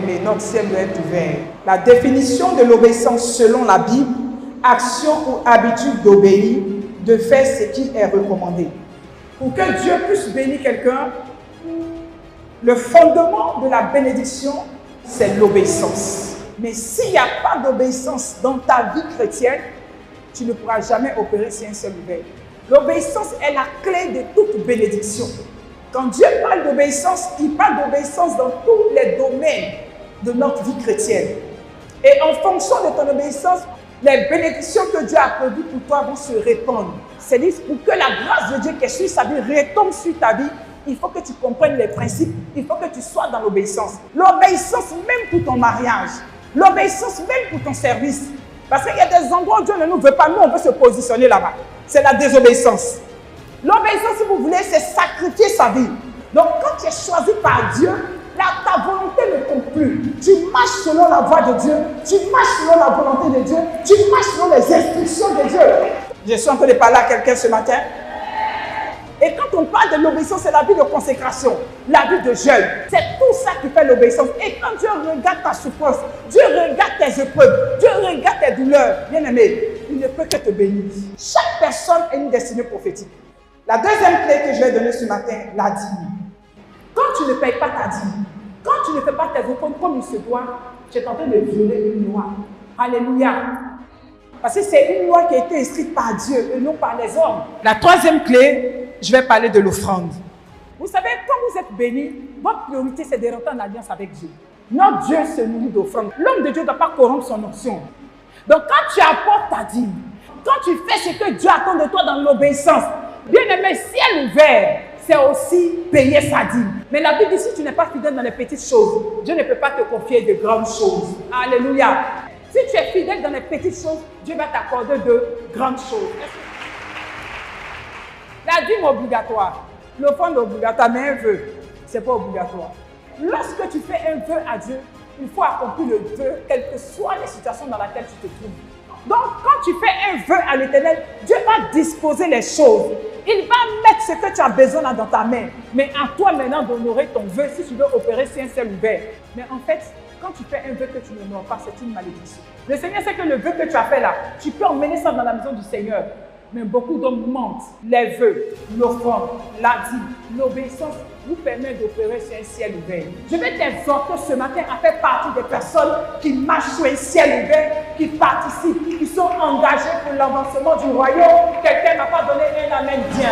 Mais notre ciel doit être ouvert. La définition de l'obéissance selon la Bible, action ou habitude d'obéir, de faire ce qui est recommandé. Pour que Dieu puisse bénir quelqu'un, le fondement de la bénédiction, c'est l'obéissance. Mais s'il n'y a pas d'obéissance dans ta vie chrétienne, tu ne pourras jamais opérer si un seul ouvert. L'obéissance est la clé de toute bénédiction. Quand Dieu parle d'obéissance, il parle d'obéissance dans tous les domaines de notre vie chrétienne. Et en fonction de ton obéissance, les bénédictions que Dieu a prévues pour toi vont se répandre. C'est-à-dire, pour que la grâce de Dieu qui est sur sa vie retombe sur ta vie, il faut que tu comprennes les principes, il faut que tu sois dans l'obéissance. L'obéissance même pour ton mariage, l'obéissance même pour ton service. Parce qu'il y a des endroits où Dieu ne nous veut pas, nous on veut se positionner là-bas. C'est la désobéissance. L'obéissance, si vous voulez, c'est sacrifier sa vie. Donc quand tu es choisi par Dieu, là, ta volonté ne compte plus. Tu marches selon la voie de Dieu, tu marches selon la volonté de Dieu, tu marches selon les instructions de Dieu. Je suis en train de parler à quelqu'un ce matin. Et quand on parle de l'obéissance, c'est la vie de consécration, la vie de jeûne. C'est tout ça qui fait l'obéissance. Et quand Dieu regarde ta souffrance, Dieu regarde tes épreuves, Dieu regarde tes douleurs, bien aimé, il ne peut que te bénir. Chaque personne a une destinée prophétique. La deuxième clé que je vais donner ce matin, la dîme. Quand tu ne payes pas ta dîme, quand tu ne fais pas tes offrandes comme il se doit, tu es en train de violer une loi. Alléluia. Parce que c'est une loi qui a été inscrite par Dieu et non par les hommes. La troisième clé, je vais parler de l'offrande. Vous savez, quand vous êtes béni, votre priorité c'est de rentrer en alliance avec Dieu. Notre Dieu se nourrit d'offrande. L'homme de Dieu ne doit pas corrompre son onction. Donc quand tu apportes ta dîme, quand tu fais ce que Dieu attend de toi dans l'obéissance, bien aimé, ciel ouvert, c'est aussi payer sa dîme. Mais la Bible dit, si tu n'es pas fidèle dans les petites choses, Dieu ne peut pas te confier de grandes choses. Alléluia. Si tu es fidèle dans les petites choses, Dieu va t'accorder de grandes choses. La dîme obligatoire. L'offrande obligatoire, mais un vœu, ce n'est pas obligatoire. Lorsque tu fais un vœu à Dieu, il faut accomplir le vœu, quelles que soient les situations dans lesquelles tu te trouves. Donc, quand tu fais un vœu à l'Éternel, Dieu va disposer les choses. Il va mettre ce que tu as besoin là dans ta main. Mais à toi maintenant d'honorer ton vœu si tu veux opérer si un ciel ouvert. Mais en fait, quand tu fais un vœu que tu n'honores pas, c'est une malédiction. Le Seigneur sait que le vœu que tu as fait là, tu peux emmener ça dans la maison du Seigneur. Mais beaucoup d'hommes mentent. Les vœux, l'offrande, la dîme, l'obéissance vous permettent d'opérer sur un ciel ouvert. Je vais t'exhorter ce matin à faire partie des personnes qui marchent sur un ciel ouvert, qui participent, qui sont engagées pour l'avancement du royaume. Quelqu'un n'a pas donné un amen bien.